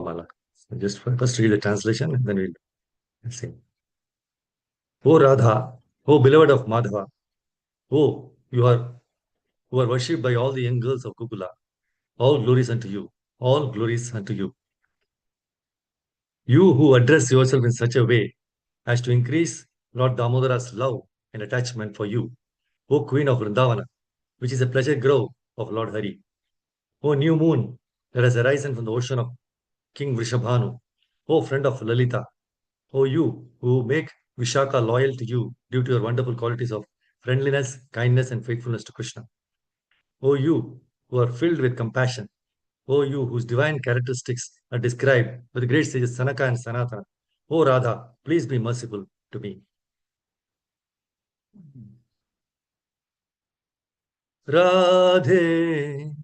Mala. So just first read the translation and then we'll sing. O Radha, O beloved of Madhava, O who are worshipped by all the young girls of Gokula, all glories unto you, all glories unto you. You who address yourself in such a way as to increase Lord Damodara's love and attachment for you, O Queen of Vrindavana, which is a pleasure grove of Lord Hari. O new moon that has arisen from the ocean of King Vrishabhanu, O friend of Lalita, O you who make Vishaka loyal to you due to your wonderful qualities of friendliness, kindness, and faithfulness to Krishna. O you who are filled with compassion, O you whose divine characteristics are described by the great sages Sanaka and Sanatana, O Radha, please be merciful to me. Radhe,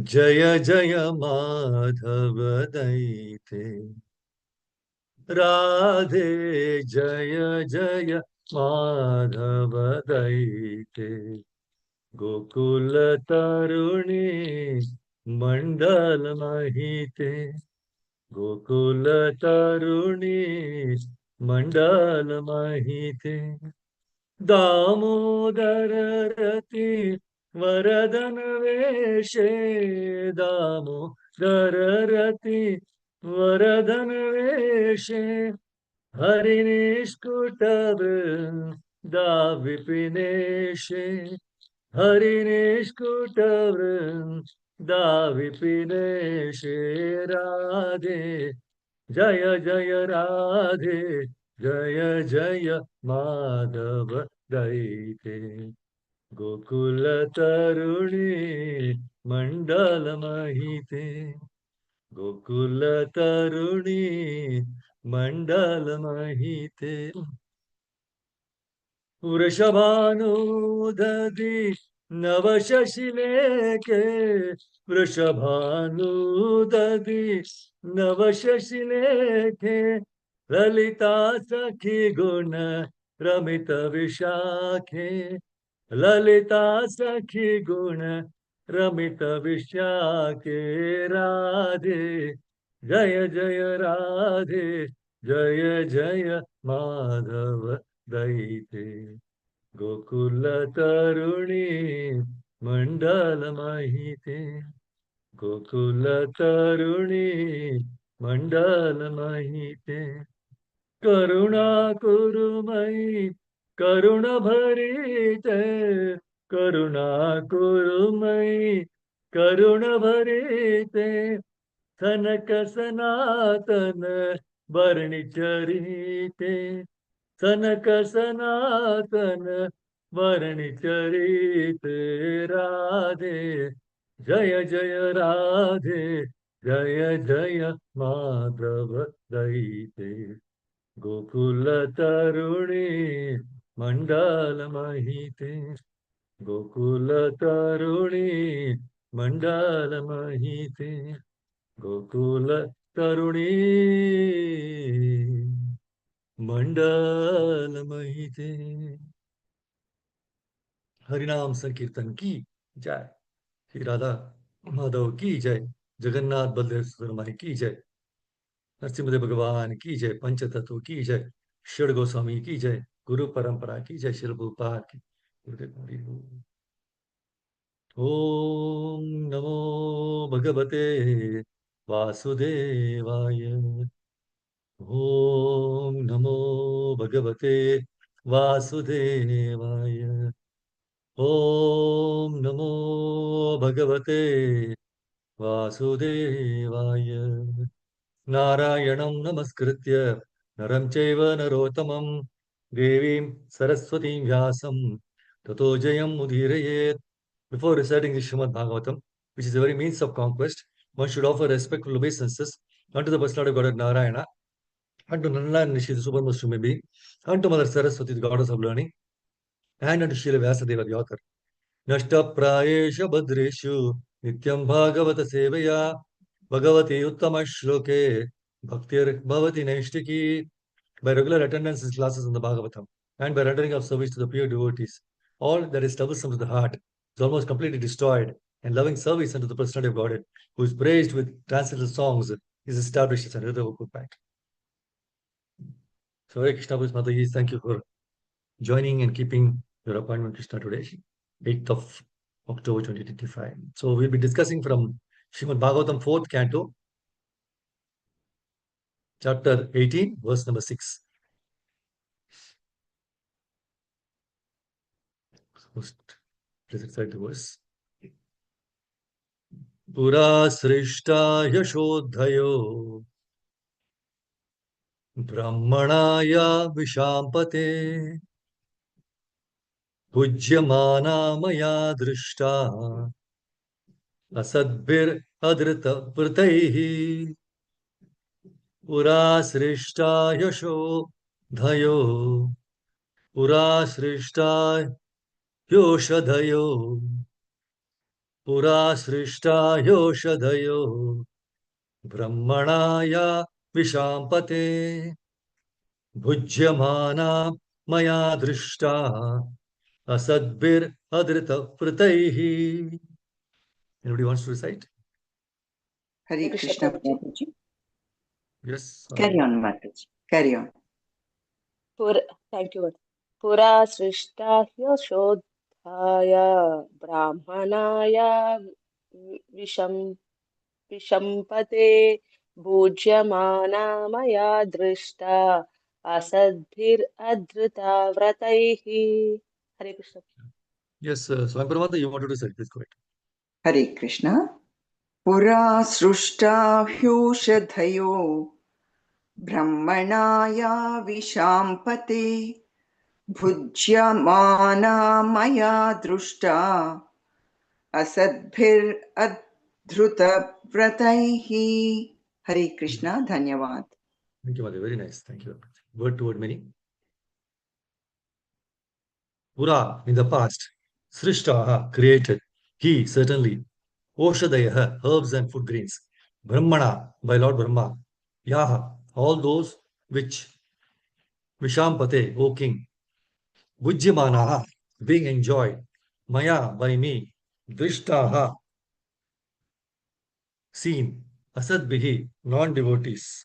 Jaya Jaya Madhava Daite. Radhe, Jaya Jaya Madhava Daite. Gokula Taruni Mandal Mahite. Gokula Taruni Mandal Mahite. Damodar Rati Varadan Veshe. Damodar Rati Varadan Veshe. Harinishkutav Davipineshe. Harinishkutav Davipineshe. Radhe Jaya Jaya Radhe Jaya Jaya Madhava Daite. Gokula Taruni Mandala Mahite. Gokula Taruni Mandala Mahite. Vrishabhanudadi Navashashileke. Vrishabhanudadi Navashashileke. Lalita Sakhi Guna Ramita Vishakhe. Lalita Sakhi Guna Ramita Vishakhe. Radhe Jaya Jaya Radhe Jaya Jaya Madhava Daite. Gokula Taruni Mandala Mahite. Gokula Taruni Mandala Mahite. Karuna Kurumai Karuna Bharite. Karuna Kurumai Karuna Bharite. Sanaka Sanatana Varni Charite. Sanaka Sanatana Varni Charite. Radhe Jaya Jaya Radhe Jaya Jaya Madhava Daite. Gokula Taruni Mandala Mahite. Gokula Taruni Mandala Mahite. Gokula Taruni Mandala Mahite. हरिनाम संकीर्तन की जय. श्री राधा माधव की जय. जगन्नाथ बलदेव सुब्रमण्य की जय. नरसिंहदेव भगवान की जय. पंचतत्व की जय. षड गोस्वामी की जय. गुरु परंपरा की जय. श्री प्रभुपाद की. गुरुदेव हरि बोल. ओम नमो भगवते वासुदेवाय. ओम नमो भगवते वासुदेवाय. ओम नमो भगवते वासुदेवाय. नारायणं नमस्कृत्य नरं चैव नरोत्तमं देवीं सरस्वतीं व्यासं ततो जयम् उदीरयेत्. Before reciting the Srimad Bhagavatam, which is a very means of conquest, one should offer respectful obeisances unto the personality of God Narayana, unto Nanda and Nishi, the supermost human being, unto Mother Saraswati, the goddess of learning, and unto Srila Vyasadeva, the author. नष्टप्रायेषु भद्रेषु नित्यं भागवत सेवया भगवती उत्तम श्लोके भक्तिर्भवति नैष्टिकी. By regular attendance in classes in the Bhagavatam and by rendering of service to the pure devotees, all that is troublesome to the heart is almost completely destroyed, and loving service unto the personality of Godhead, who is praised with transcendental songs, is established as another vote bank. So, Hare Krishna Mataji, thank you for joining and keeping your appointment, Krishna, today, 8th of October 2025. So, we'll be discussing from Srimad Bhagavatam, 4th canto, chapter 18, verse number 6. Please recite the verse. Pura srishta yashodhayo brahmanaya vishampate pujyamana maya drishta asadbir adrita prataihi pura srishta yashodhayo pura srishta yoshadhayo pura srishta yoshadhayo brahmanaya vishampate bhujyamana maya drishta asadbir adrita prataihi. Anybody wants to recite? Hare Krishna Mataji. Yes. Carry on, Mataji. Carry on. Thank you. Pura srishta yashodhaya brahmanaya vishampate bhujyamana maya drishta asadbhir adhrita vrataihi. Hare Krishna. Yes, Swami Paramata, you wanted to say, please go ahead. Hare Krishna. Pura srushta hyushadhayo brahmanaya vishampate bhujyamana maya drushta asadbhir adhruta vrataihi. Hare Krishna. Dhanyavad. Thank you, Mother. Very nice. Thank you. Word to word meaning. Pura, in the past. Srishtaha, created. He, certainly. Oshadayaha, herbs and food grains. Brahmana, by Lord Brahma. Yaha, all those which. Vishampate, O king. Bhujyamanaha, being enjoyed. Maya, by me. Drishtaha, seen. Asadbihi, non-devotees.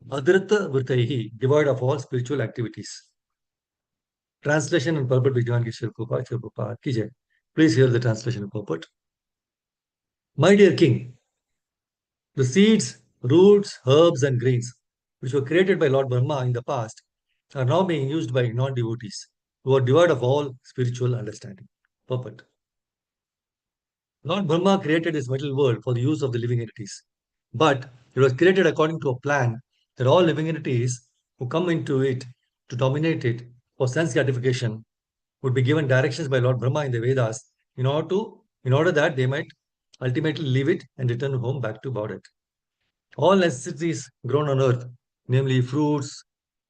Adrita Vrtaihi, devoid of all spiritual activities. Translation and purport by John Kishore Prabhupada. Kijay. Please hear the translation and purport. My dear king, the seeds, roots, herbs, and grains which were created by Lord Brahma in the past are now being used by non-devotees who are devoid of all spiritual understanding. Purport. Lord Brahma created this material world for the use of the living entities. But it was created according to a plan that all living entities who come into it to dominate it for sense gratification would be given directions by Lord Brahma in the Vedas in order that they might ultimately leave it and return home back to Baudet. All necessities grown on earth, namely fruits,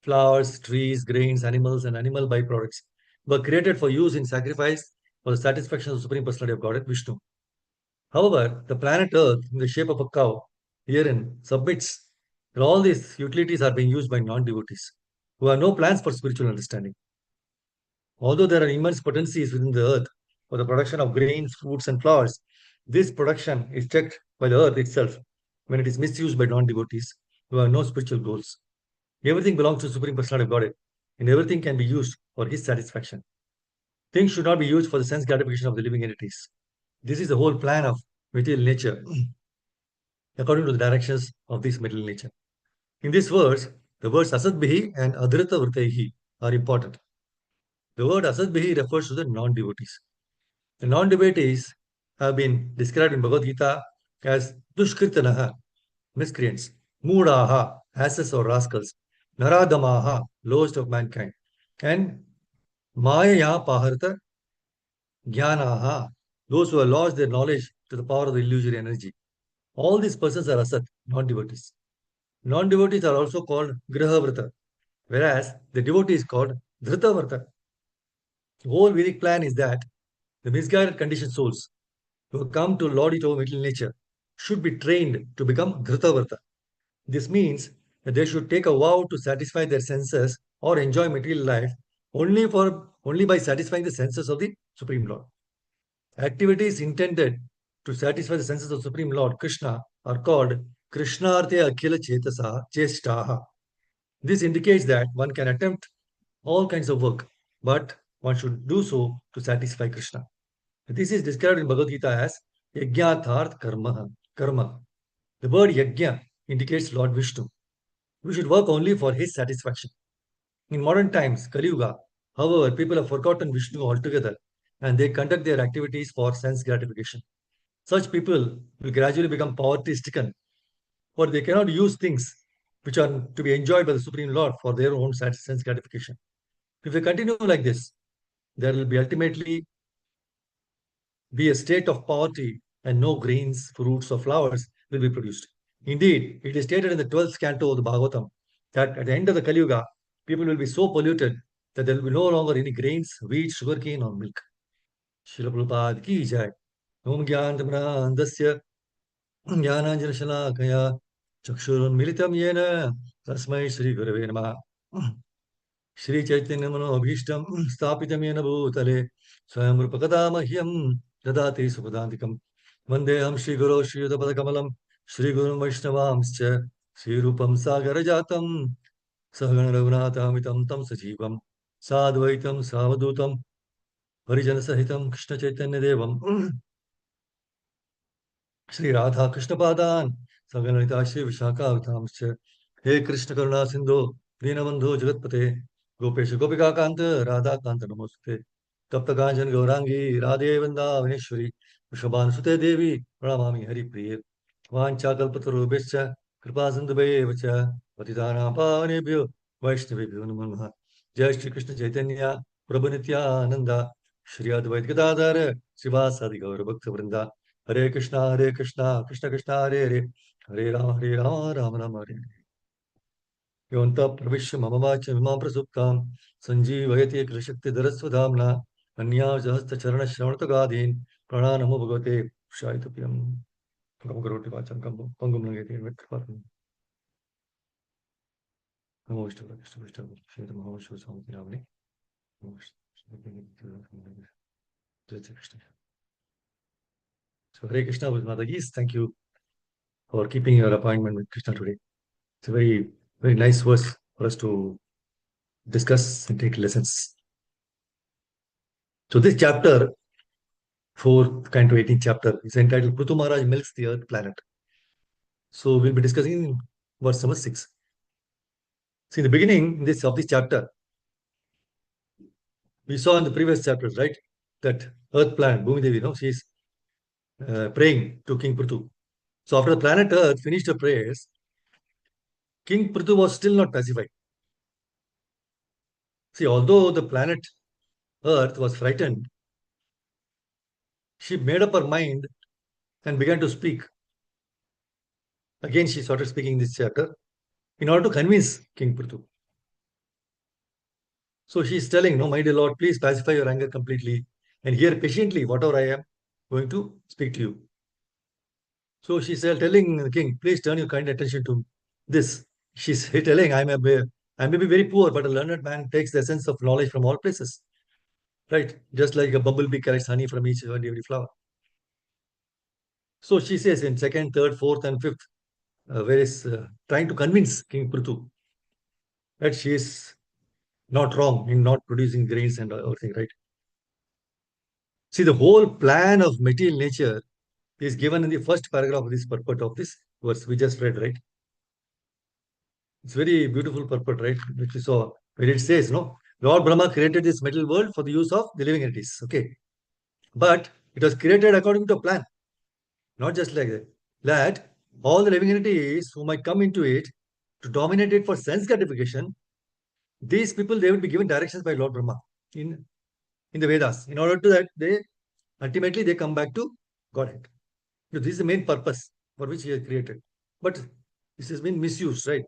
flowers, trees, grains, animals, and animal byproducts, were created for use in sacrifice for the satisfaction of the Supreme Personality of Godhead, Vishnu. However, the planet Earth, in the shape of a cow, herein submits that all these utilities are being used by non-devotees who have no plans for spiritual understanding. Although there are immense potencies within the earth for the production of grains, fruits, and flowers, this production is checked by the earth itself when it is misused by non-devotees who have no spiritual goals. Everything belongs to the Supreme Personality of Godhead, and everything can be used for His satisfaction. Things should not be used for the sense gratification of the living entities. This is the whole plan of material nature, according to the directions of this material nature. In this verse, the words Asadbihi and Adrita Vrtaihi are important. The word Asadbihi refers to the non-devotees. The non-devotees have been described in Bhagavad Gita as Dushkritanaha, miscreants, Moodaha, asses or rascals, Naradamaha, lowest of mankind, and Maya Paharta Jnanaha, those who have lost their knowledge to the power of the illusory energy. All these persons are Asat, non-devotees. Non-devotees are also called Grihavrata, whereas the devotee is called Dhritavrata. The whole Vedic plan is that the misguided conditioned souls who come to lord it over material nature should be trained to become Dhritavrata. This means that they should take a vow to satisfy their senses or enjoy material life only by satisfying the senses of the Supreme Lord. Activities intended to satisfy the senses of Supreme Lord Krishna are called Krishnartya Akhila Chestaha. This indicates that one can attempt all kinds of work, but one should do so to satisfy Krishna. This is described in Bhagavad Gita as Yajnatharth Karma. The word Yajna indicates Lord Vishnu. We should work only for his satisfaction. In modern times, Kali Yuga, however, people have forgotten Vishnu altogether and they conduct their activities for sense gratification. Such people will gradually become poverty stricken, for they cannot use things which are to be enjoyed by the Supreme Lord for their own sense gratification. If they continue like this, there will be ultimately be a state of poverty and no grains, fruits, or flowers will be produced. Indeed, it is stated in the 12th canto of the Bhagavatam that at the end of the Kali Yuga, people will be so polluted that there will be no longer any grains, wheat, sugarcane, or milk. Srila Prabhupada ki jai. Om Gyantamranandasya Jnananjanashalakaya Chakshurunmilitam Yena Tasmai Shri Gurave Namaha. Shri Chaitanya Manobhishtam Stapitam Yena Bhutale Swayam Rupakada Mahyam Dadati Supadantikam Vandeham Shri Guru Shri Yudapadakamalam Shri Guru Vaishnavamscha Shri Rupam Sagarajatam Sahagana Raghunatamitam Tam Sajivam Sadvaitam Savadutam Harijana Sahitam Krishna Chaitanya Devam Shri Radha Krishna Padan Saganalita Shri Vishaka Avtamscha He Krishna Karuna Sindhu Dinabandhu Jagatpate Gopesha Gopika Kanta Radha Kanta Namaste Tapta Kanjan Gaurangi Radhe Vrindavaneshwari Vrishabhan Sute Devi Pranamami Hari Priye Vancha Kalpatarubhescha Kripa Sindhubevacha Patidana Pavanebhyo Vaishnavebhyo Namo Namaha Jai Shri Krishna Chaitanya Prabhu Nityananda Shri Advait Gadadhar Srivasadi Gaura Bhakta Vrinda Hare Krishna, Krishna Krishna, Hare Hare, Hare Rama, Rama Rama, Hare Hare. Yonta Pravishya Mamavacha Vimam Prasuptam, Sanjeevayati Krishakti Dharasvadhamna, Anya Jahasta Charana Shravanatagadhin, Prananamo Bhagavate, Shaitapyam, Gamakaroti Vacham Kambo, Pangum Nagati, Vetkapatam, Namo Vishnu, Krishna Vishnu, Shri Mahavishnu Samati Ravani, Namo Vishnu, Jai Krishna. So Hare Krishna with Madagis, thank you for keeping your appointment with Krishna today. It's a very, very nice verse for us to discuss and take lessons. So this chapter, 4th canto 18th chapter, is entitled Prithu Maharaj Milks the Earth Planet. So we'll be discussing verse number 6. See, in the beginning of this chapter, we saw in the previous chapters, right, that Earth planet, Bhumi Devi, she is praying to King Prithu. So after the planet Earth finished her prayers, King Prithu was still not pacified. See, although the planet Earth was frightened, she made up her mind and began to speak. Again, she started speaking in this chapter in order to convince King Prithu. So she is telling, no, my dear Lord, please pacify your anger completely and hear patiently whatever I am going to speak to you. So she's telling the king, please turn your kind attention to this. She's telling, I may be very poor, but a learned man takes the essence of knowledge from all places. Right? Just like a bumblebee collects honey from each and every flower. So she says in second, third, fourth, and fifth, where is trying to convince King Prithu that she is not wrong in not producing grains and everything, right? See, the whole plan of material nature is given in the first paragraph of this purport of this verse we just read, right? It's very beautiful purport, right? Which we saw where it says, no, Lord Brahma created this material world for the use of the living entities. Okay. But it was created according to a plan, not just like that. That all the living entities who might come into it to dominate it for sense gratification, these people they will be given directions by Lord Brahma in the Vedas. In order to that, they ultimately they come back to Godhead. So this is the main purpose for which he has created. But this has been misused, right?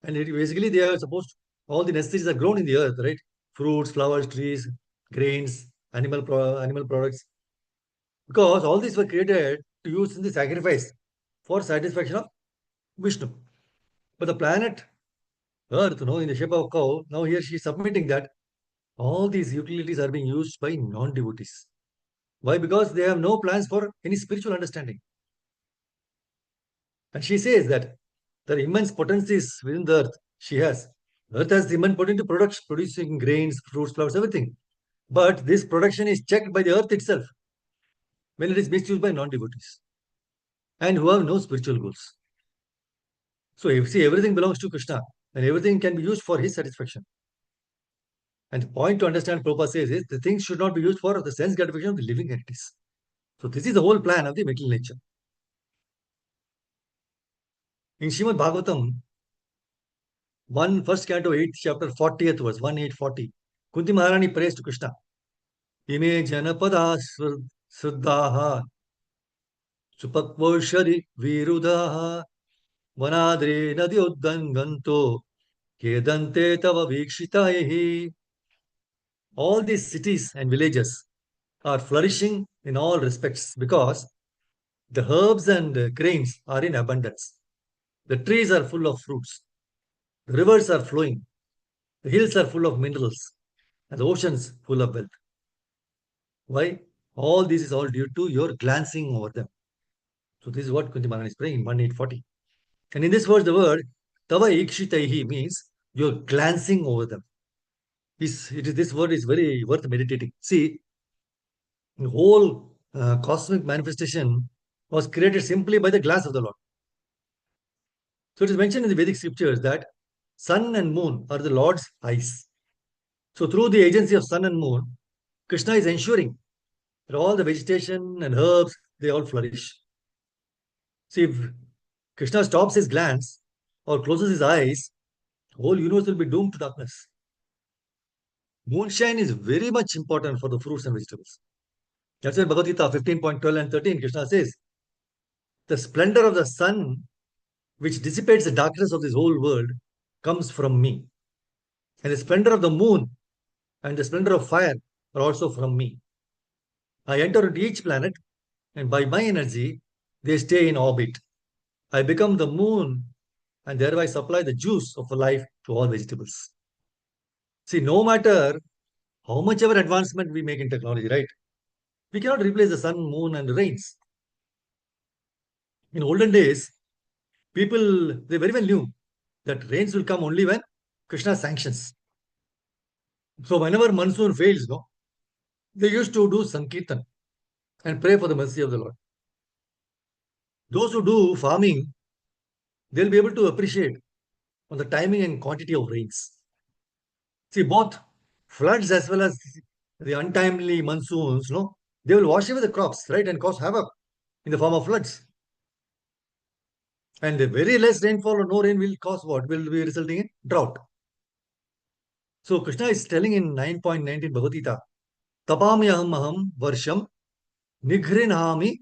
And basically, they are supposed all the necessities are grown in the earth, right? Fruits, flowers, trees, grains, animal products. Because all these were created to use in the sacrifice for satisfaction of Vishnu. But the planet Earth, in the shape of a cow, now here she is submitting that All these utilities are being used by non-devotees. Why? Because they have no plans for any spiritual understanding. And she says that the immense potencies within the earth she has. Earth has the immense potential to producing grains, fruits, flowers, everything. But this production is checked by the earth itself when it is misused by non-devotees and who have no spiritual goals. So if see everything belongs to Krishna and everything can be used for his satisfaction. And the point to understand Prabhupada says is the things should not be used for the sense gratification of the living entities. So this is the whole plan of the material nature. In Srimad Bhagavatam, first canto, 8th chapter, 40th verse, 1840, Kunti Maharani prays to Krishna. Ime janapada sruddhaha supakvoshari virudaha vanadre nadyoddanganto kedante tava vikshitayehi. All these cities and villages are flourishing in all respects because the herbs and grains are in abundance. The trees are full of fruits. The rivers are flowing. The hills are full of minerals. And the oceans full of wealth. Why? All this is all due to your glancing over them. So this is what Kunti Maharani is praying in 1840. And in this verse, the word Tava Ikshitaihi means you're glancing over them. This word is very worth meditating. See, the whole cosmic manifestation was created simply by the glance of the Lord. So it is mentioned in the Vedic scriptures that sun and moon are the Lord's eyes. So through the agency of sun and moon, Krishna is ensuring that all the vegetation and herbs, they all flourish. See, if Krishna stops his glance or closes his eyes, the whole universe will be doomed to darkness. Moonshine is very much important for the fruits and vegetables. That's why Bhagavad Gita 15.12 and 13, Krishna says, the splendor of the sun, which dissipates the darkness of this whole world, comes from me. And the splendor of the moon and the splendor of fire are also from me. I enter into each planet, and by my energy, they stay in orbit. I become the moon and thereby supply the juice of life to all vegetables. See, no matter how much ever advancement we make in technology, right? We cannot replace the sun, moon, and rains. In olden days, people they very well knew that rains will come only when Krishna sanctions. So whenever monsoon fails, no, they used to do Sankirtan and pray for the mercy of the Lord. Those who do farming, they'll be able to appreciate on the timing and quantity of rains. See, both floods as well as the untimely monsoons, no, they will wash away the crops, right, and cause havoc in the form of floods. And the very less rainfall or no rain will cause what? Will be resulting in drought. So Krishna is telling in 9.19 Bhagavad Gita, Tapamyaham aham varsham nigrinami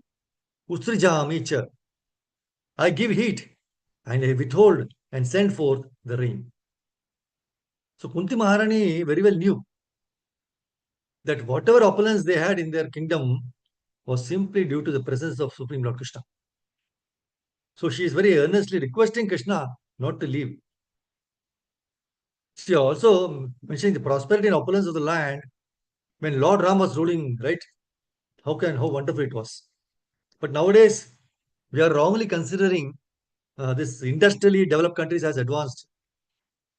usrijami cha. I give heat and I withhold and send forth the rain. So Kunti Maharani very well knew that whatever opulence they had in their kingdom was simply due to the presence of Supreme Lord Krishna. So she is very earnestly requesting Krishna not to leave. She also mentioning the prosperity and opulence of the land when Lord Ram was ruling, right? How wonderful it was. But nowadays, we are wrongly considering this industrially developed countries as advanced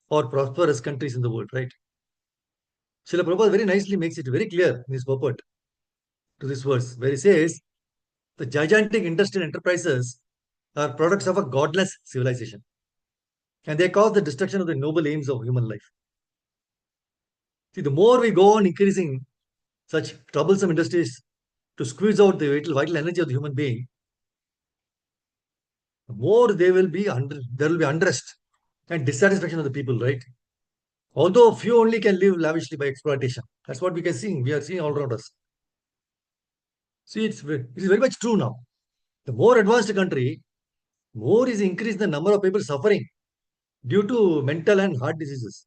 or prosperous countries in the world, right? Srila Prabhupada very nicely makes it very clear in his purport to this verse, where he says, the gigantic industrial enterprises are products of a godless civilization. And they cause the destruction of the noble aims of human life. See, the more we go on increasing such troublesome industries to squeeze out the vital energy of the human being, the more there will be unrest and dissatisfaction of the people, right? Although few only can live lavishly by exploitation. That's what we can see. We are seeing all around us. See, it is very much true now. The more advanced a country, more is increased the number of people suffering due to mental and heart diseases.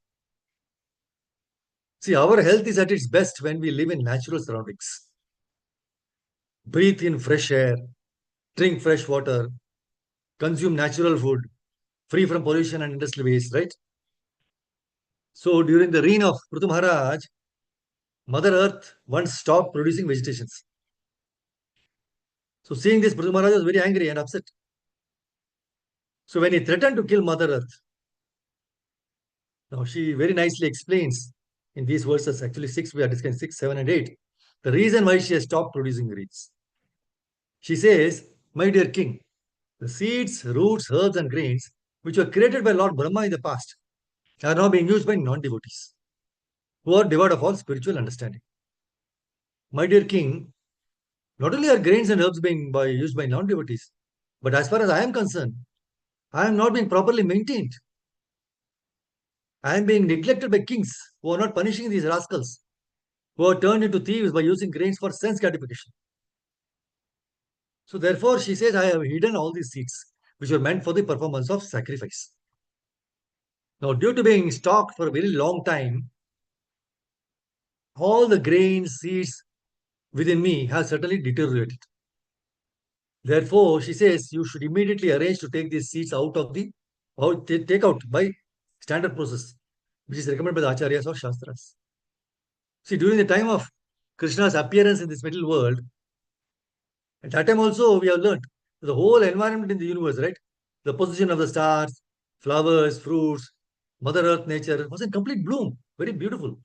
See, our health is at its best when we live in natural surroundings. Breathe in fresh air, drink fresh water, consume natural food, free from pollution and industrial waste, right? So during the reign of Prithu Maharaj, Mother Earth once stopped producing vegetations. So seeing this, Prithu Maharaj was very angry and upset. So when he threatened to kill Mother Earth, now she very nicely explains in these verses, actually six, we are discussing 6, 7, and 8, the reason why she has stopped producing grains. She says, my dear king, the seeds, roots, herbs, and grains which were created by Lord Brahma in the past are now being used by non-devotees who are devoid of all spiritual understanding. My dear king, not only are grains and herbs being used by non-devotees, but as far as I am concerned, I am not being properly maintained. I am being neglected by kings who are not punishing these rascals who are turned into thieves by using grains for sense gratification. So therefore, she says, I have hidden all these seeds which were meant for the performance of sacrifice. Now, due to being stocked for a very long time, all the grains, seeds within me have certainly deteriorated. Therefore, she says you should immediately arrange to take these seeds out of the take out by standard process, which is recommended by the acharyas or shastras. See, during the time of Krishna's appearance in this middle world, at that time also we have learned the whole environment in the universe, right? The position of the stars, flowers, fruits, Mother Earth, nature was in complete bloom, very beautiful.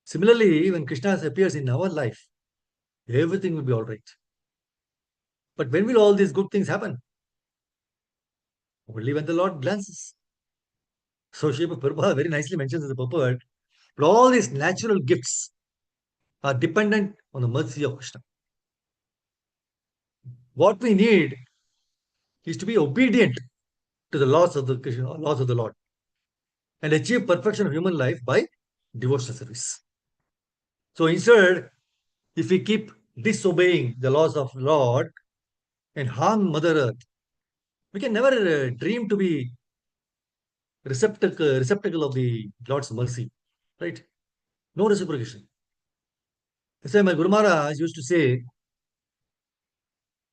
Similarly, when Krishna appears in our life, everything will be all right. But when will all these good things happen? Only when the Lord glances. So Srila Prabhupada very nicely mentions in the purport, but all these natural gifts are dependent on the mercy of Krishna. What we need is to be obedient to the laws of the Krishna, laws of the Lord, and achieve perfection of human life by devotional service. So instead, if we keep disobeying the laws of Lord and harm Mother Earth, we can never dream to be receptacle of the Lord's mercy, right? No reciprocation. That's why my Guru Maharaj used to say,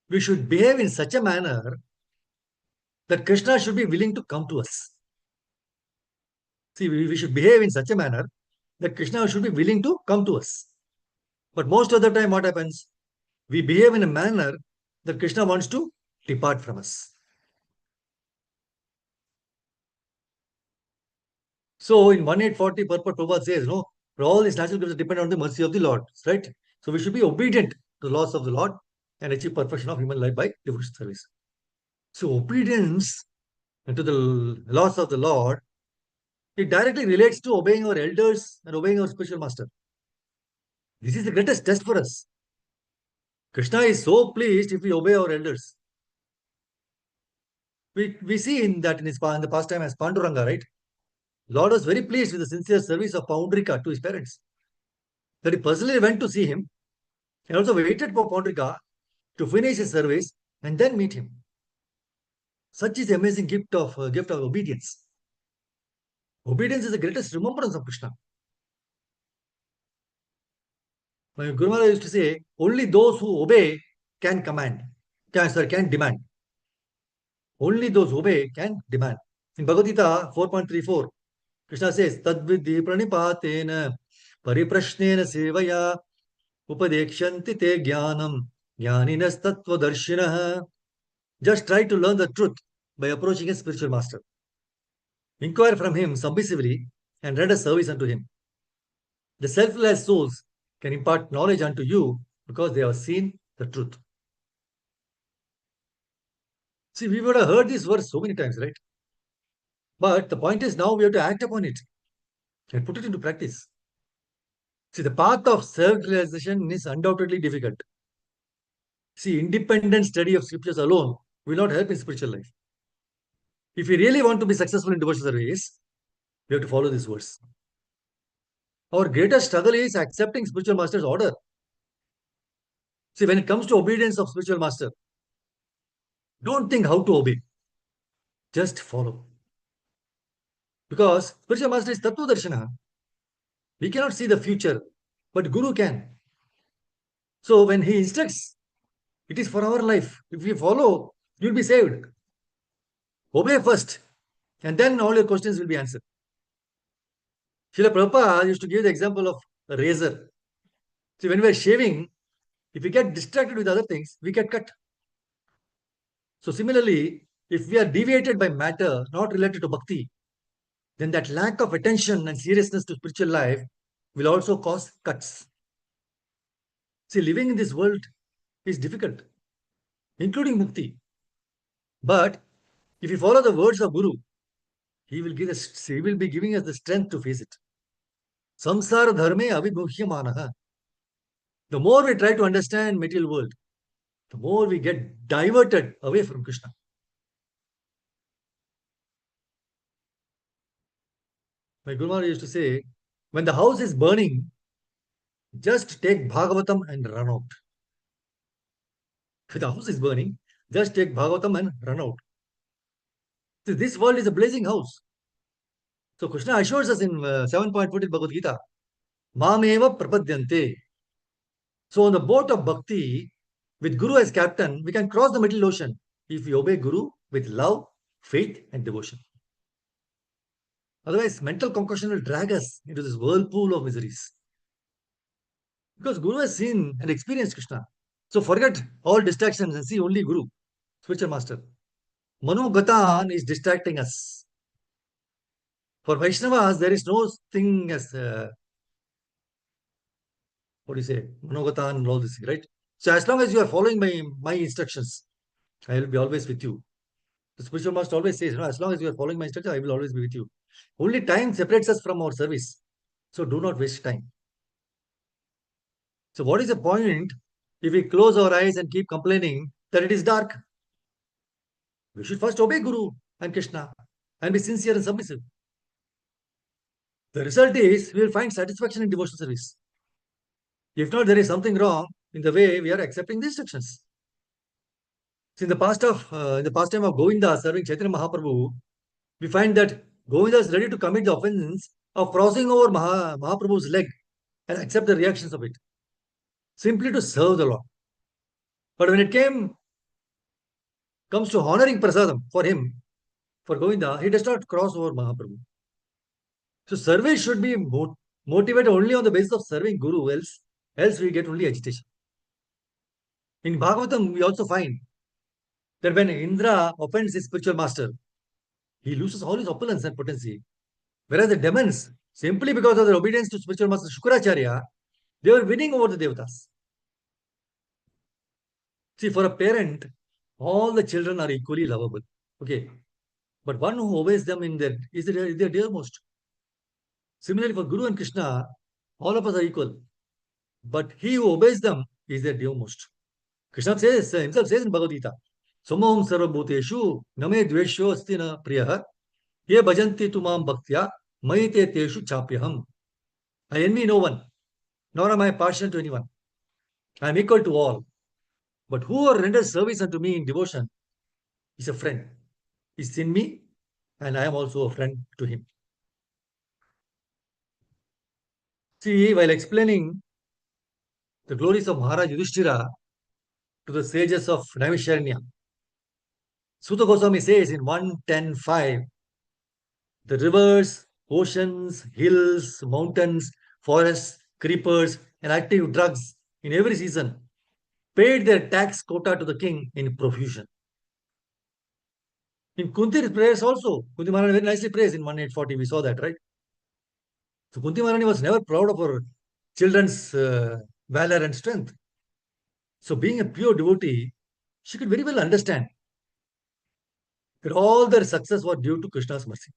we should behave in such a manner that Krishna should be willing to come to us. See, we should behave in such a manner that Krishna should be willing to come to us. But most of the time, what happens? We behave in a manner that Krishna wants to depart from us. So in 1840, purport Prabhupada says, no, for all these natural gifts depend on the mercy of the Lord, right? So we should be obedient to the laws of the Lord and achieve perfection of human life by devotional service. So obedience to the laws of the Lord, it directly relates to obeying our elders and obeying our spiritual master. This is the greatest test for us. Krishna is so pleased if we obey our elders. We see in that in the pastime as Panduranga, right? Lord was very pleased with the sincere service of Paundrika to his parents. That he personally went to see him and also waited for Paundrika to finish his service and then meet him. Such is the amazing gift of obedience. Obedience is the greatest remembrance of Krishna. My Guru Maharaj used to say, only those who obey can command, can demand. Only those who obey can demand. In Bhagavad Gita 4.34, Krishna says, Tadvidhi pranipatena pariprashnena sevaya upadekshanti te jnanam jnaninas tattvadarshinaha. Just try to learn the truth by approaching a spiritual master. Inquire from him submissively and render service unto him. The self-realized souls can impart knowledge unto you because they have seen the truth. See, we would have heard this verse so many times, right? But the point is now we have to act upon it and put it into practice. See, the path of self-realization is undoubtedly difficult. See, independent study of scriptures alone will not help in spiritual life. If we really want to be successful in devotional service, we have to follow this verse. Our greatest struggle is accepting spiritual master's order. See, when it comes to obedience of spiritual master, don't think how to obey. Just follow. Because spiritual master is Tattva Darshana. We cannot see the future, but Guru can. So when he instructs, it is for our life. If we follow, you'll be saved. Obey first, and then all your questions will be answered. Srila Prabhupada used to give the example of a razor. See, when we are shaving, if we get distracted with other things, we get cut. So similarly, if we are deviated by matter not related to bhakti, then that lack of attention and seriousness to spiritual life will also cause cuts. See, living in this world is difficult, including mukti. But if we follow the words of Guru, he will be giving us the strength to face it. Samsara dharme avidmuhyamanaha. The more we try to understand material world, the more we get diverted away from Krishna. My Guru Maharaj used to say, when the house is burning, just take Bhagavatam and run out. If the house is burning, just take Bhagavatam and run out. So this world is a blazing house. So Krishna assures us in 7.14 Bhagavad Gita, Mameva prapadyante. So on the boat of bhakti, with Guru as captain, we can cross the middle ocean if we obey Guru with love, faith, and devotion. Otherwise, mental concoction will drag us into this whirlpool of miseries. Because Guru has seen and experienced Krishna. So forget all distractions and see only Guru, spiritual master. Manogatan is distracting us. For Vaishnavas, there is no thing as, what do you say, Manogatan and all this, right? So as long as you are following my instructions, I will be always with you. The spiritual master always says, as long as you are following my instructions, I will always be with you. Only time separates us from our service. So do not waste time. So what is the point if we close our eyes and keep complaining that it is dark? We should first obey Guru and Krishna and be sincere and submissive. The result is we will find satisfaction in devotional service. If not, there is something wrong in the way we are accepting the instructions. So in the pastime of Govinda serving Chaitanya Mahaprabhu, we find that Govinda is ready to commit the offense of crossing over Mahaprabhu's leg and accept the reactions of it, simply to serve the Lord. But when it comes to honoring prasadam for him, for Govinda, he does not cross over Mahaprabhu. So service should be motivated only on the basis of serving Guru, else we get only agitation. In Bhagavatam, we also find that when Indra offends his spiritual master, he loses all his opulence and potency. Whereas the demons, simply because of their obedience to spiritual master Shukracharya, they were winning over the Devatas. See, for a parent, all the children are equally lovable. Okay. But one who obeys them is their dearmost. Similarly, for Guru and Krishna, all of us are equal. But he who obeys them is their dearmost. Krishna himself says in Bhagavad Gita, Samam sarvabhuteshu name dvesho asti na priyaha ye bhajanti tumam bhaktya maite teshu chapyaham. I envy no one, nor am I partial to anyone. I am equal to all. But whoever renders service unto me in devotion is a friend. He's in me, and I am also a friend to him. See, while explaining the glories of Maharaj Yudhishthira to the sages of Naimisharanya, Suta Goswami says in 110.5, the rivers, oceans, hills, mountains, forests, creepers, and active drugs in every season paid their tax quota to the king in profusion. In Kunti's prayers also, Kunti Maharani very nicely prays in 1840, we saw that, right? So Kunti Maharani was never proud of her children's valor and strength. So being a pure devotee, she could very well understand that all their success was due to Krishna's mercy.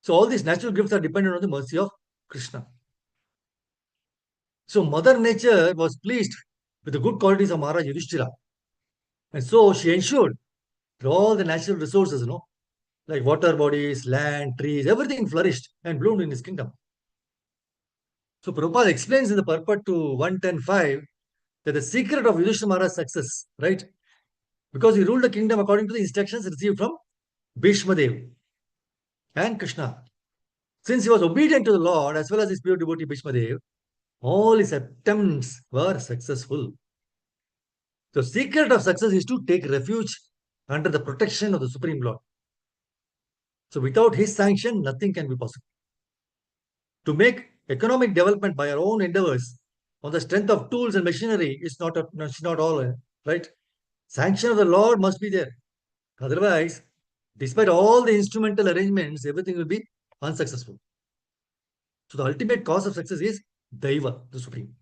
So all these natural gifts are dependent on the mercy of Krishna. So Mother Nature was pleased with the good qualities of Maharaj Yudhishthira. And so she ensured that all the natural resources, like water bodies, land, trees, everything flourished and bloomed in his kingdom. So Prabhupada explains in the purport to 110.5 that the secret of Yudhishthira Maharaj's success, right? Because he ruled the kingdom according to the instructions received from Bhishma Dev and Krishna. Since he was obedient to the Lord as well as his pure devotee Bhishma Dev, all his attempts were successful. The secret of success is to take refuge under the protection of the Supreme Lord. So without his sanction, nothing can be possible. To make Economic development by our own endeavors on the strength of tools and machinery is not all, right? Sanction of the Lord must be there. Otherwise, despite all the instrumental arrangements, everything will be unsuccessful. So the ultimate cause of success is Daiva, the Supreme.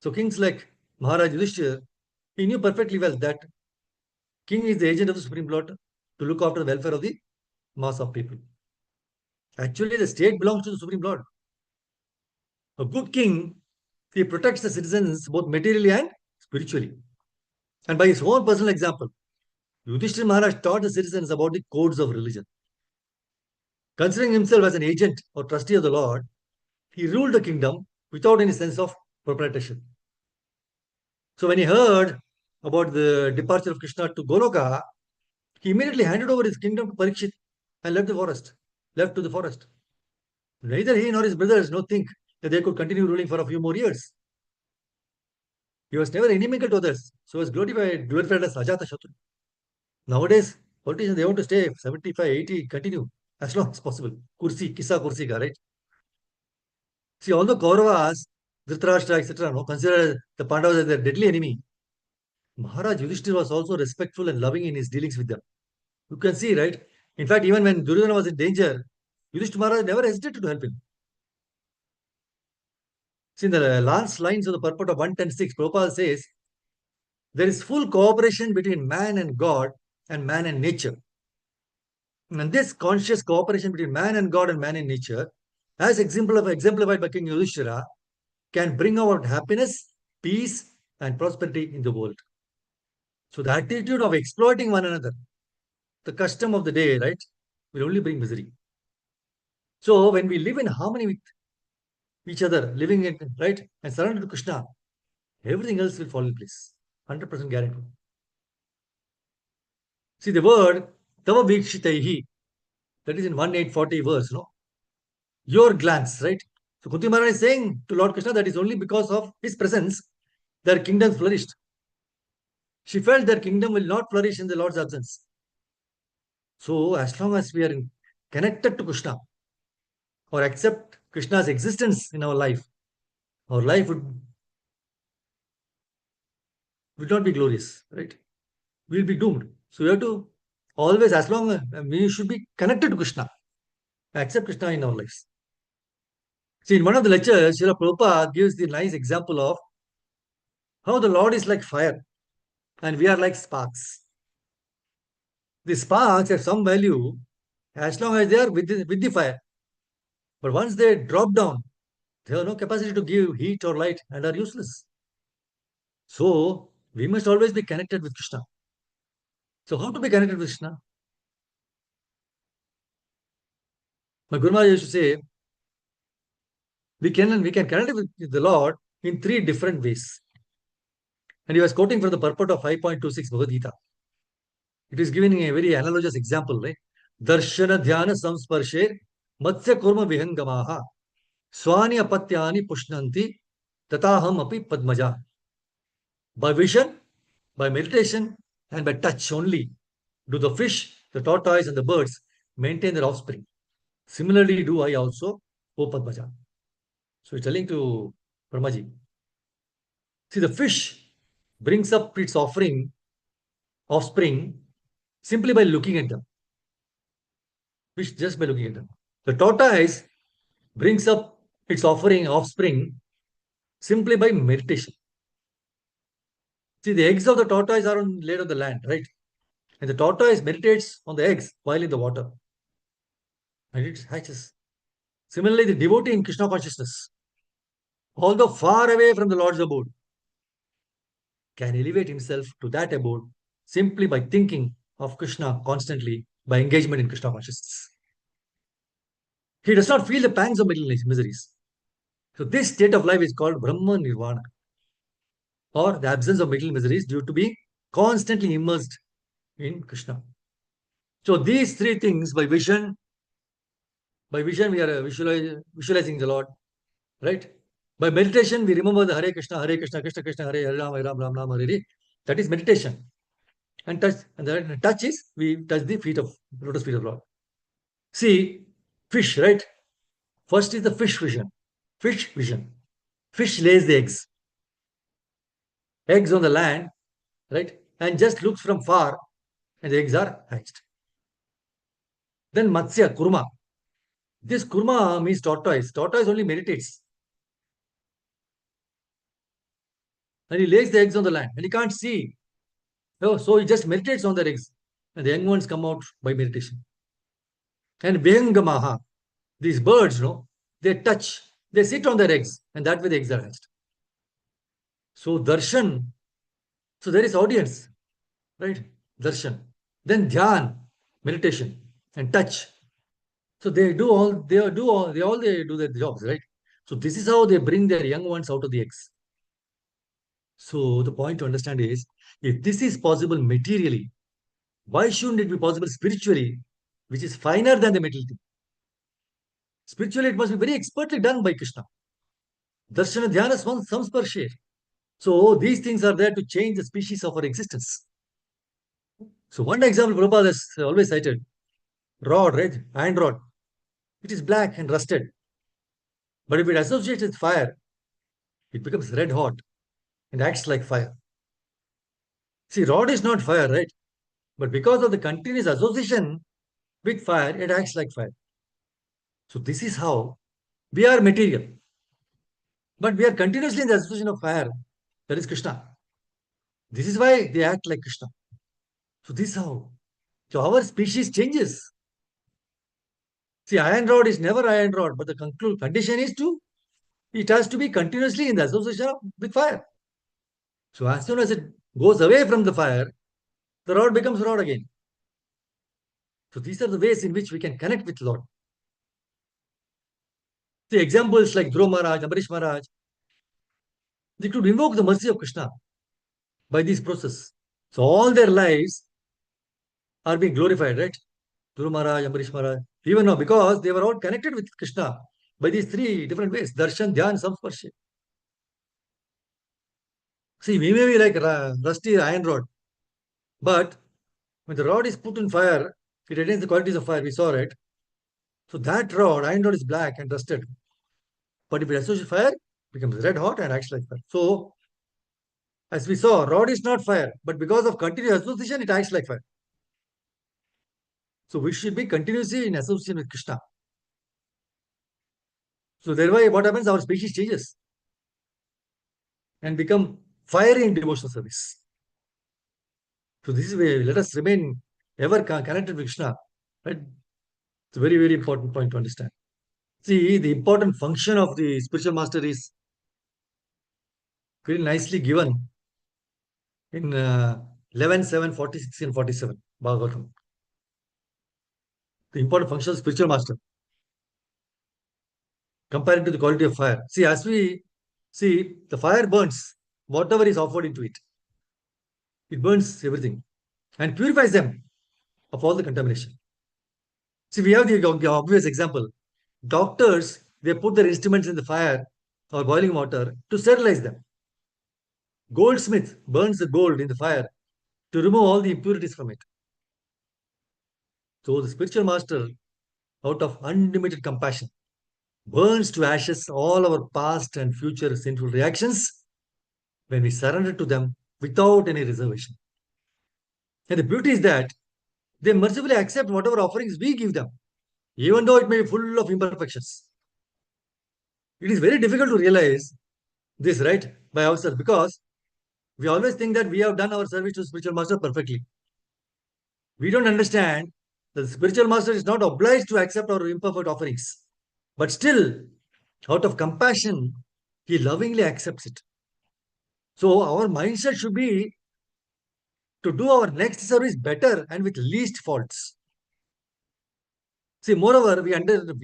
So kings like Maharaj Yudhishthira, he knew perfectly well that king is the agent of the Supreme Lord to look after the welfare of the mass of people. Actually, the state belongs to the Supreme Lord. A good king, he protects the citizens both materially and spiritually. And by his own personal example, Yudhishthira Maharaj taught the citizens about the codes of religion. Considering himself as an agent or trustee of the Lord, he ruled the kingdom without any sense of proprietorship. So when he heard about the departure of Krishna to Goloka, he immediately handed over his kingdom to Parikshit and left to the forest. Neither he nor his brothers think that they could continue ruling for a few more years. He was never inimical to others, so was glorified as Ajata Shatru. Nowadays, politicians they want to stay 75, 80, continue as long as possible. Kursi, kisa kursi ka, right? See, although Kauravas, Dhritarashtra, etc., no, consider the Pandavas as their deadly enemy, Maharaj Yudhishthira was also respectful and loving in his dealings with them. You can see, right? In fact, even when Duryodhana was in danger, Yudhishthira Maharaj never hesitated to help him. See, in the last lines of the purport of 110.6, Prabhupada says, there is full cooperation between man and God and man and nature. And this conscious cooperation between man and God and man and nature, as exemplified by King Yudhishthira, can bring about happiness, peace, and prosperity in the world. So the attitude of exploiting one another, the custom of the day, right, will only bring misery. So when we live in harmony with each other, living it right and surrendered to Krishna, everything else will fall in place. 100% guarantee. See the word Tava Vikshitaihi, that is in 1840 verse, no? Your glance, right? So Kunti Maharani is saying to Lord Krishna that is only because of his presence their kingdoms flourished. She felt their kingdom will not flourish in the Lord's absence. So as long as we are connected to Krishna or accept Krishna's existence in our life would not be glorious, right? We'll be doomed. So we have to always, as long as we should be connected to Krishna, accept Krishna in our lives. See, in one of the lectures, Srila Prabhupada gives the nice example of how the Lord is like fire and we are like sparks. The sparks have some value as long as they are with the fire. But once they drop down, they have no capacity to give heat or light and are useless. So we must always be connected with Krishna. So how to be connected with Krishna? My Guru Maharaj used to say, we can connect with the Lord in three different ways. And he was quoting from the purport of 5.26 Bhagavad Gita. It is giving a very analogous example, right? Darshana dhyana samsparshe matsya kurma vihangamaha swani apatyani pushnanti tataham api padmaja. By vision, by meditation, and by touch only do the fish, the tortoise, and the birds maintain their offspring. Similarly, do I also, O Padmaja. So he's telling to Brahmaji. See, the fish brings up its offspring, simply by looking at them. Fish just by looking at them. The tortoise brings up its offspring simply by meditation. See, the eggs of the tortoise are laid on the land, right? And the tortoise meditates on the eggs while in the water. And it hatches. Similarly, the devotee in Krishna consciousness, although far away from the Lord's abode, can elevate himself to that abode simply by thinking of Krishna constantly, by engagement in Krishna consciousness. He does not feel the pangs of miseries. So this state of life is called Brahma Nirvana, or the absence of material miseries due to be constantly immersed in Krishna. So these three things, by vision we are visualizing the Lord, right? By meditation we remember the Hare Krishna, Krishna Krishna, Hare Ram, Ram Ram, Hare Hare. That is meditation. And the touch is we touch the lotus feet of Lord. See, fish, right? First is the fish vision. Fish vision. Fish lays the eggs. Eggs on the land, right? And just looks from far, and the eggs are hatched. Then Matsya, Kurma. This Kurma means tortoise. Tortoise only meditates. And he lays the eggs on the land, and he can't see. Oh, so he just meditates on the eggs. And the young ones come out by meditation. And Vyangamaha, these birds, they touch, they sit on their eggs, and that way the eggs are hatched. So darshan, so there is audience, right? Darshan. Then dhyan, meditation, and touch. So they do their jobs, right? So this is how they bring their young ones out of the eggs. So the point to understand is, if this is possible materially, why shouldn't it be possible spiritually, which is finer than the material thing? Spiritually, it must be very expertly done by Krishna. Darshana dhyana samsparshe. So these things are there to change the species of our existence. So one example Prabhupada has always cited, rod, right? Iron rod. It is black and rusted. But if it associates with fire, it becomes red hot and acts like fire. See, rod is not fire, right? But because of the continuous association with fire, it acts like fire. So this is how we are material. But we are continuously in the association of fire. That is Krishna. This is why they act like Krishna. So this is how. So our species changes. See, iron rod is never iron rod, but the condition is it has to be continuously in the association with fire. So as soon as it goes away from the fire, the rod becomes rod again. So these are the ways in which we can connect with Lord. The examples like Dhruva Maharaj, Ambarish Maharaj, they could invoke the mercy of Krishna by this process. So all their lives are being glorified, right? Dhruva Maharaj, Ambarish Maharaj. Even now, because they were all connected with Krishna by these three different ways: darshan, dhyan, samsparsha. See, we may be like rusty iron rod, but when the rod is put in fire, it retains the qualities of fire. We saw, right? So that rod, iron rod, is black and rusted. But if it associates fire, it becomes red hot and acts like fire. So, as we saw, rod is not fire, but because of continuous association, it acts like fire. So we should be continuously in association with Krishna. So thereby, what happens? Our species changes and become fiery in devotional service. So this is where let us remain ever connected with Krishna. Right? It's a very, very important point to understand. See, the important function of the spiritual master is very nicely given in 11, 7, 46, and 47, Bhagavatam. The important function of spiritual master compared to the quality of fire. See, as we see, the fire burns whatever is offered into it. It burns everything and purifies them of all the contamination. See, we have the obvious example. Doctors, they put their instruments in the fire or boiling water to sterilize them. Goldsmith burns the gold in the fire to remove all the impurities from it. So the spiritual master, out of unlimited compassion, burns to ashes all our past and future sinful reactions when we surrender to them without any reservation. And the beauty is that they mercifully accept whatever offerings we give them, even though it may be full of imperfections. It is very difficult to realize this, right, by ourselves, because we always think that we have done our service to spiritual master perfectly. We don't understand that the spiritual master is not obliged to accept our imperfect offerings, but still, out of compassion, he lovingly accepts it. So our mindset should be to do our next service better and with least faults. See, moreover, we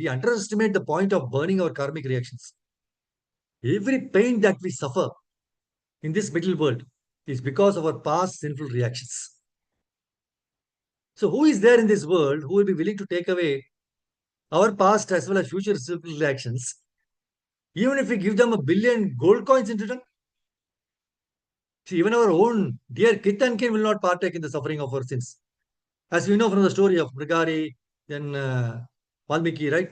underestimate the point of burning our karmic reactions. Every pain that we suffer in this middle world is because of our past sinful reactions. So, who is there in this world who will be willing to take away our past as well as future sinful reactions, even if we give them 1 billion gold coins in return? See, even our own dear kith and kin will not partake in the suffering of our sins. As we know from the story of Brigari, then Valmiki, right?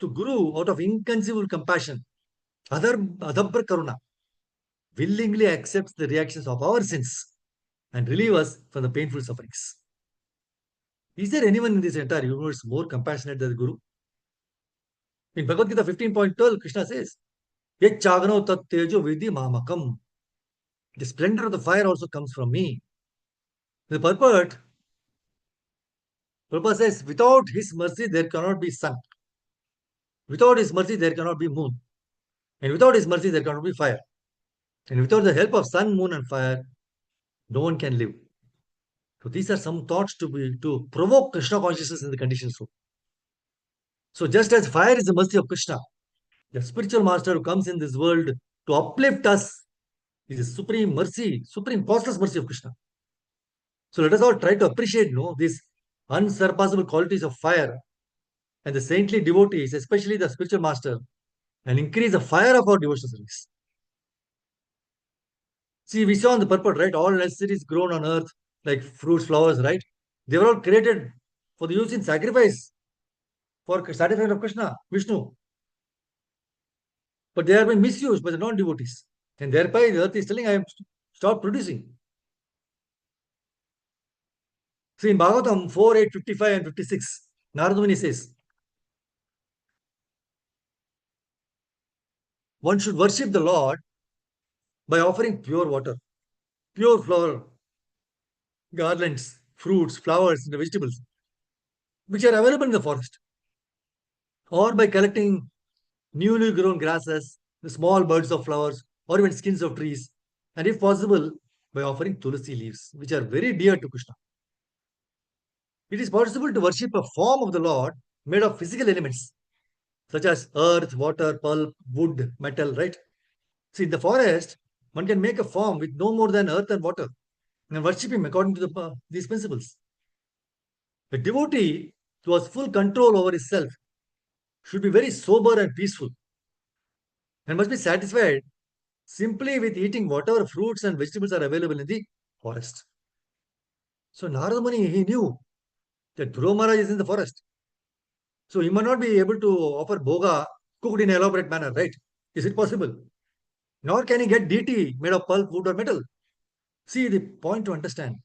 to Guru out of inconceivable compassion, Adabra Karuna, willingly accepts the reactions of our sins and relieve us from the painful sufferings. Is there anyone in this entire universe more compassionate than the Guru? In Bhagavad Gita 15.12, Krishna says, Yechagano tat tejo vidhi mamakam. The splendor of the fire also comes from me. The purport, Prabhupada says, without his mercy, there cannot be sun. Without his mercy, there cannot be moon. And without his mercy, there cannot be fire. And without the help of sun, moon, and fire, no one can live. So these are some thoughts to provoke Krishna consciousness in the conditioned soul. So just as fire is the mercy of Krishna, the spiritual master who comes in this world to uplift us is the supreme mercy, supreme causeless mercy of Krishna. So let us all try to appreciate these unsurpassable qualities of fire and the saintly devotees, especially the spiritual master, and increase the fire of our devotional service. See, we saw on the purport, right? All necessaries grown on earth, like fruits, flowers, right? They were all created for the use in sacrifice for satisfaction of Krishna, Vishnu. But they are being misused by the non-devotees. And thereby the earth is telling, I am stop producing. See, in Bhagavatam 4, 8, 55 and 56, Narada Muni says, one should worship the Lord by offering pure water, pure flower, garlands, fruits, flowers, and vegetables, which are available in the forest, or by collecting newly grown grasses, the small buds of flowers, or even skins of trees, and if possible, by offering tulsi leaves, which are very dear to Krishna. It is possible to worship a form of the Lord made of physical elements, such as earth, water, pulp, wood, metal, right? See, in the forest, one can make a form with no more than earth and water and worship him according to these principles. A devotee who has full control over himself should be very sober and peaceful and must be satisfied simply with eating whatever fruits and vegetables are available in the forest. So Narada Muni, he knew that Dhruva Maharaj is in the forest. So he might not be able to offer bhoga cooked in an elaborate manner, right? Is it possible? Nor can he get deity made of pulp, wood, or metal. See the point to understand.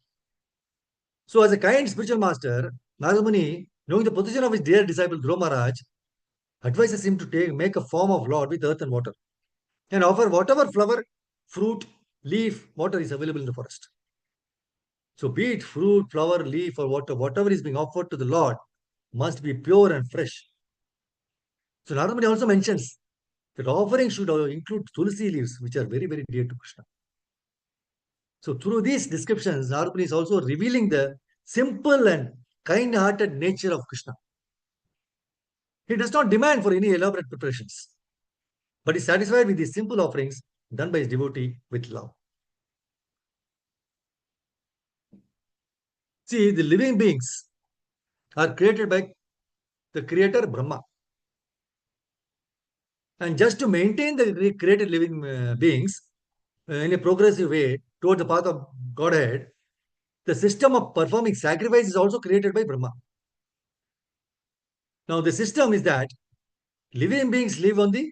So as a kind spiritual master, Narada Muni, knowing the position of his dear disciple Dhruva Maharaj, advises him to make a form of Lord with earth and water and offer whatever flower, fruit, leaf, water is available in the forest. So be it fruit, flower, leaf, or water, whatever is being offered to the Lord must be pure and fresh. So Narada Muni also mentions that offering should include tulsi leaves, which are very, very dear to Krishna. So through these descriptions, Narada Muni is also revealing the simple and kind-hearted nature of Krishna. He does not demand for any elaborate preparations, but is satisfied with these simple offerings done by his devotee with love. See, the living beings are created by the creator Brahma. And just to maintain the created living beings in a progressive way toward the path of Godhead, the system of performing sacrifice is also created by Brahma. Now, the system is that living beings live on the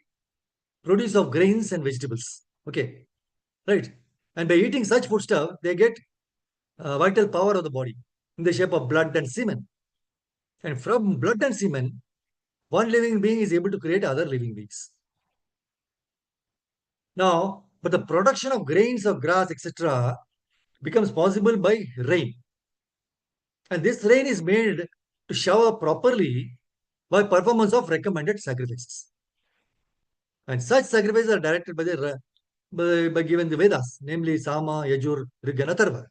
produce of grains and vegetables. Okay, right? And by eating such foodstuff, they get vital power of the body in the shape of blood and semen. And from blood and semen, one living being is able to create other living beings. Now, but the production of grains of grass, etc., becomes possible by rain. And this rain is made to shower properly by performance of recommended sacrifices. And such sacrifices are directed by given the Vedas, namely Sama, Yajur, Rig, and Atharva.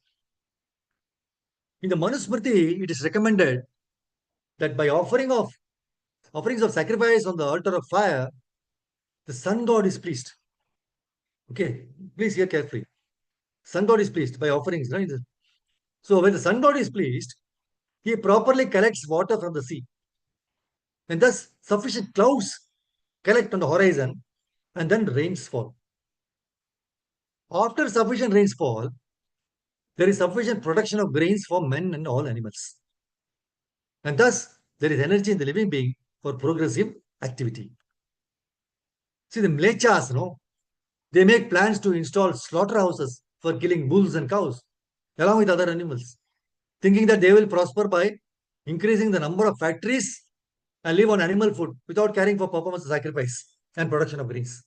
In the Manusmriti, it is recommended that by offerings of sacrifice on the altar of fire, the sun god is pleased. Okay, please hear carefully. Sun god is pleased by offerings, right? So when the sun god is pleased, he properly collects water from the sea. And thus sufficient clouds collect on the horizon and then rains fall. After sufficient rains fall, there is sufficient production of grains for men and all animals. And thus there is energy in the living being for progressive activity. See, the mlechas, they make plans to install slaughterhouses for killing bulls and cows, along with other animals, thinking that they will prosper by increasing the number of factories and live on animal food without caring for performance of sacrifice and production of grains.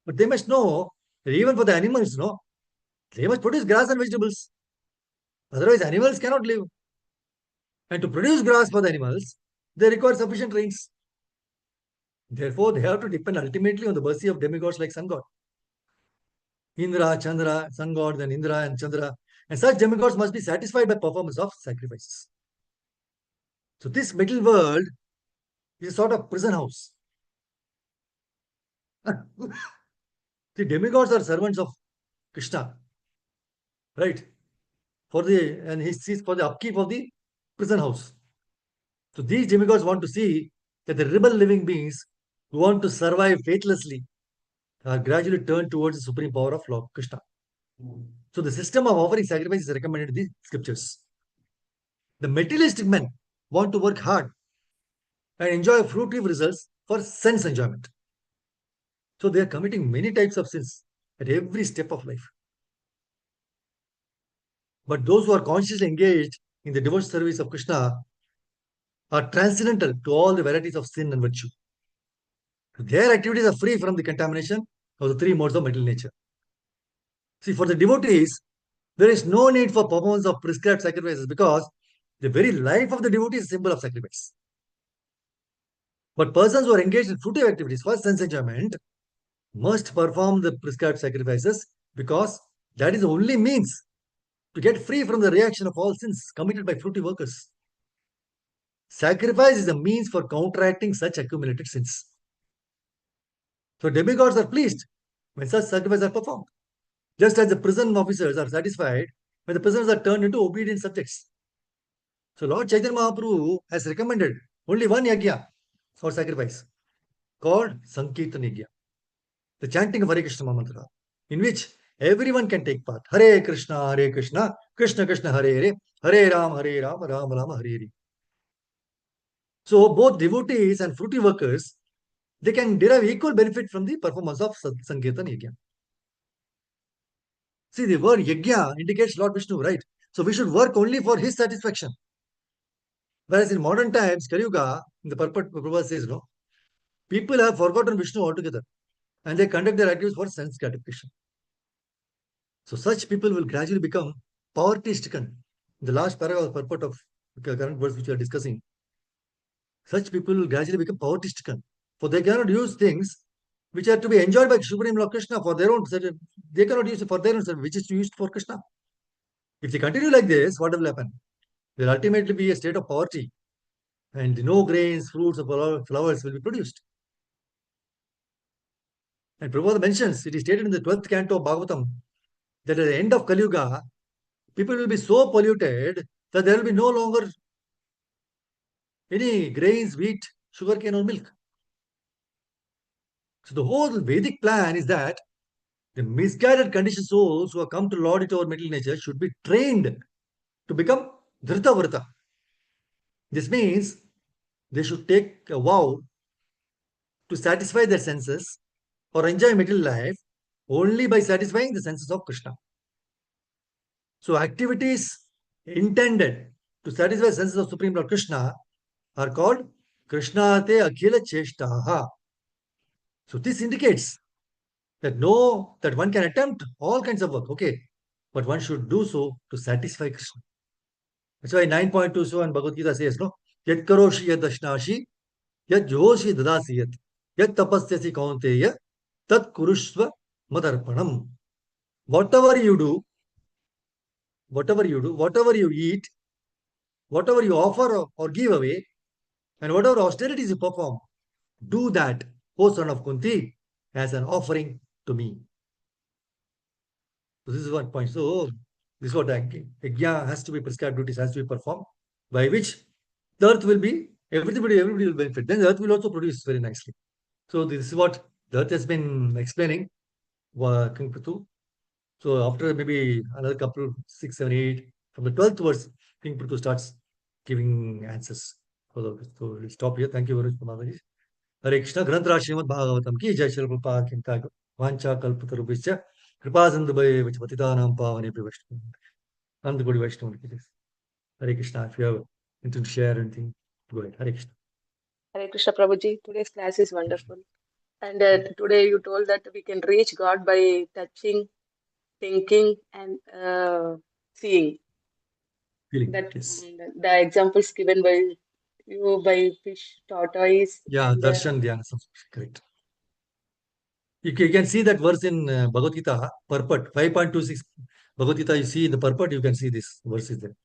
But they must know that even for the animals, they must produce grass and vegetables. Otherwise, animals cannot live. And to produce grass for the animals, they require sufficient rains. Therefore, they have to depend ultimately on the mercy of demigods like sun god. Indra, Chandra, sun god, then Indra and Chandra. And such demigods must be satisfied by performance of sacrifices. So this middle world is a sort of prison house. The demigods are servants of Krishna, right? And he sees for the upkeep of the prison house. So these demigods want to see that the rebel living beings who want to survive faithlessly are gradually turned towards the supreme power of Lord Krishna. So the system of offering sacrifice is recommended in the scriptures. The materialistic men want to work hard and enjoy fruitive results for sense enjoyment. So they are committing many types of sins at every step of life. But those who are consciously engaged in the devotional service of Krishna are transcendental to all the varieties of sin and virtue. Their activities are free from the contamination of the three modes of material nature. See, for the devotees, there is no need for performance of prescribed sacrifices because the very life of the devotee is a symbol of sacrifice. But persons who are engaged in fruitive activities for sense enjoyment must perform the prescribed sacrifices because that is the only means to get free from the reaction of all sins committed by fruitive workers. Sacrifice is a means for counteracting such accumulated sins. So demigods are pleased when such sacrifices are performed, just as the prison officers are satisfied when the prisoners are turned into obedient subjects. So Lord Chaitanya Mahaprabhu has recommended only one yajna or sacrifice called Sankirtan Yajna, the chanting of Hare Krishna mantra, in which everyone can take part. Hare Krishna, Krishna Krishna, Hare Hare, Hare Ram, Ram Ram, Hare Hare. So both devotees and fruity workers, they can derive equal benefit from the performance of Sankirtan Yajna. See, the word Yajna indicates Lord Vishnu, right? So we should work only for his satisfaction. Whereas in modern times, Kali Yuga, in the purport Prabhupada says, people have forgotten Vishnu altogether and they conduct their activities for sense gratification. So such people will gradually become poverty stricken. The last paragraph purport of the current verse which we are discussing, such people will gradually become poverty stricken. For they cannot use things which are to be enjoyed by Supreme Lord Krishna for their own, they cannot use it for their own, which is used for Krishna. If they continue like this, what will happen? There will ultimately be a state of poverty and no grains, fruits, or flowers will be produced. And Prabhupada mentions, it is stated in the 12th canto of Bhagavatam, that at the end of Kali Yuga, people will be so polluted that there will be no longer any grains, wheat, sugarcane, or milk. So the whole Vedic plan is that the misguided conditioned souls who have come to lord it over material nature should be trained to become Dhrita Vrata. This means they should take a vow to satisfy their senses or enjoy material life only by satisfying the senses of Krishna. So activities intended to satisfy senses of Supreme Lord Krishna are called Krishnate Akhila Cheshtaha. So this indicates that one can attempt all kinds of work, okay, but one should do so to satisfy Krishna. That's why 9.2 so and Bhagavad Gita says, Yat karoshi yat dashnashi, yat joshi dadasi yat tapasyasi kaunteya, tat kurushva madarpanam. Whatever you do, whatever you eat, whatever you offer or give away, and whatever austerities you perform, do that, O son of Kunti, as an offering to me. So this is one point. So this is what Yajna has to be prescribed duties, has to be performed, by which the earth will be, everybody will benefit. Then the earth will also produce very nicely. So this is what the earth has been explaining, King Prithu. So after maybe another couple, 6, 7, 8, from the 12th verse, King Prithu starts giving answers. So we'll stop here. Thank you very much, Mamaji. Hare Krishna. Granthra Srimad Bhagavatam ki jai. Shri Prabhupada ki jai. Vancha kalpatarubhishya kripa sindhubhye patitanam pavanebhyo Vaishnava. Nandakoti Vaishnava ki jai. Hare Krishna. If you have anything to share, anything, go ahead. Hare Krishna. Hare Krishna Prabhuji. Today's class is wonderful. And today you told that we can reach God by touching, thinking, and seeing. Feeling, That yes. the examples given by you by fish, tortoise, Yeah, and darshan dhyana, correct. You can see that verse in Bhagavad Gita, purport, 5.26. Bhagavad Gita, you see in the purport, you can see this verse is there.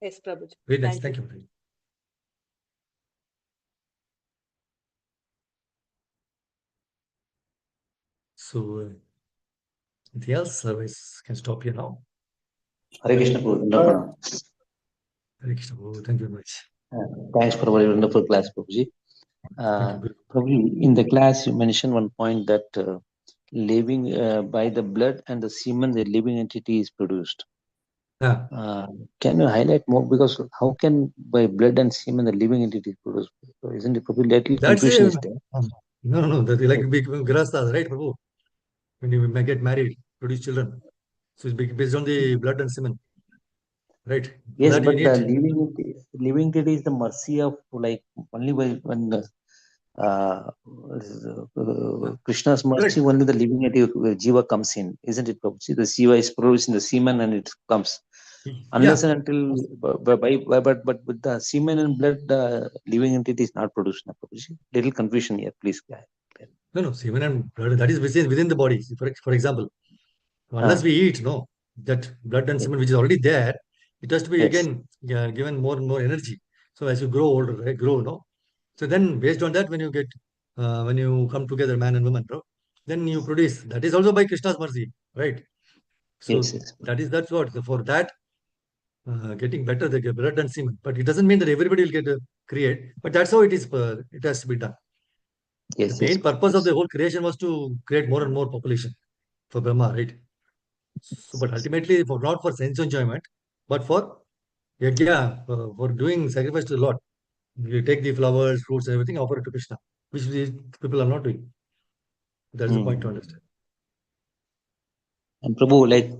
yes, Prabhuji. Very nice. Thank you. Thank you. So, anything else? Otherwise, can stop here now. Hare Krishna Prabhu. Pranam. Hare Krishna. Oh, thank you very much. Thanks for a very wonderful class, Prabhuji. Thank you. Prabhuji, in the class you mentioned one point that living by the blood and the semen, the living entity is produced. Yeah. Can you highlight more? Because how can by blood and semen the living entity is produced? So isn't it probably little That's confusion a, is there? no. That like big grastas, right, Prabhu? When you may get married, produce children. So it's based on the blood and semen, right? For Yes, that you but the need. living entity is the mercy of like only by when Krishna's mercy, Correct. only the living entity Jiva comes in, isn't it, Prabhuji? The Jiva is produced in the semen and it comes. Unless Yeah. and until, but with the semen and blood, the living entity is not produced, na, Prabhuji. Little confusion here, please. No. Semen and blood, that is within the body. For example, unless Ah, we eat, no, that blood and yes, semen which is already there, it has to be yes, again given more and more energy. So as you grow older, right, no. So then based on that, when you come together, man and woman, bro, then you produce. That is also by Krishna's mercy, right? yes, So yes, that's what for that getting better the blood and semen. But it doesn't mean that everybody will get create. But that's how it is. It has to be done. The yes, yes, main purpose of yes, the whole creation was to create more and more population for Brahma, right? So, but ultimately, for not for sense enjoyment, but for yajna, for doing sacrifice to the Lord. You take the flowers, fruits, and everything, offer it to Krishna, which these people are not doing. That is the point to Hmm. understand. And Prabhu, like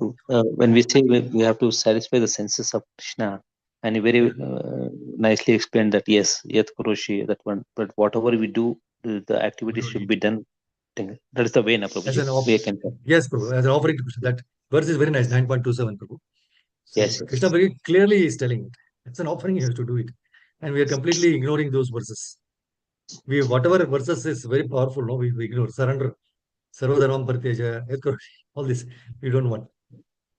when we say we have to satisfy the senses of Krishna, and you very Yeah, nicely explained that yes, yat kuroshi, that one, but whatever we do, the activities without should eating. be done. That is the way, na As Prabhuji. an We can say. yes, Prabhu, as an offering to Krishna. That verse is very nice, 9.27, Prabhu. So Yes, Krishna yes. very clearly is telling it. It's an offering, you have to do it. And we are completely ignoring those verses. We whatever verses is very powerful, no, we ignore. Surrender. Sarvadharmam Partyaja, all this we don't want.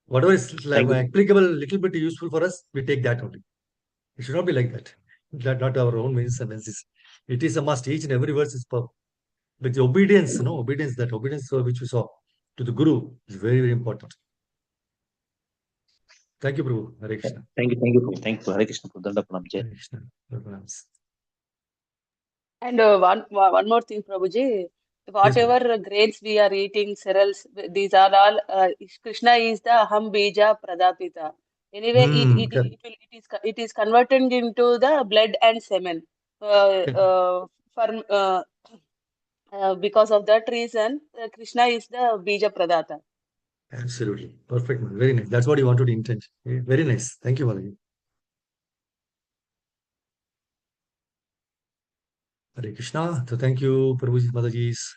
Whatever is like Thank you. applicable, little bit useful for us, we take that only. It should not be like that. That not our own means and senses. It is a must. Each and every verse is power. But the obedience, no, obedience which we saw to the Guru is very, very important. Thank you, Prabhu. Hare Krishna. Thank you. Thank you. Thank you. Hare Krishna. Danda Pranam Jai. Hare Krishna. Pranams. And one more thing, Prabhuji. Yes, Prabhu. Whatever grains we are eating, cereals, these are all Krishna is the Aham Bija Pradapita. Anyway, Correct. it is converted into the blood and semen. Correct. For because of that reason, Krishna is the Bija Pradata. Absolutely. Perfect, man. Very nice. That's what you wanted to intend. Very nice. Thank you, Malaji. Hare Krishna. So thank you, Prabhuji Mataji's.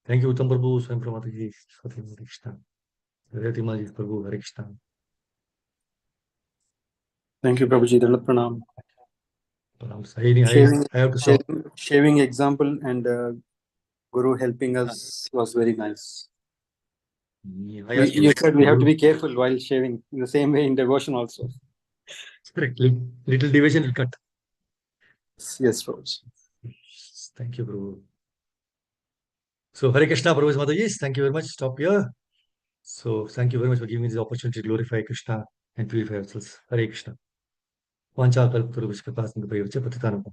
Thank you, Uttam Prabhu, Swayam Prabhu Mataji. Hare Krishna. Hare Timaji, Prabhu. Hare Krishna. Thank you, Prabhuji. Danda Pranam. Pranams. Shaving, I have to stop. shaving example and Guru helping us was very nice. I asked You said we have to Guru. be careful while shaving. In the same way in devotion also. Correct. Little deviation will cut. Yes, Prabhuji. Thank you, Prabhu. So Hare Krishna, Prabhuji Mataji. Thank you very much. Stop here. So thank you very much for giving me this opportunity to glorify Krishna and purify ourselves. Hare Krishna. Vancha kalpataru vishkapasam patitanam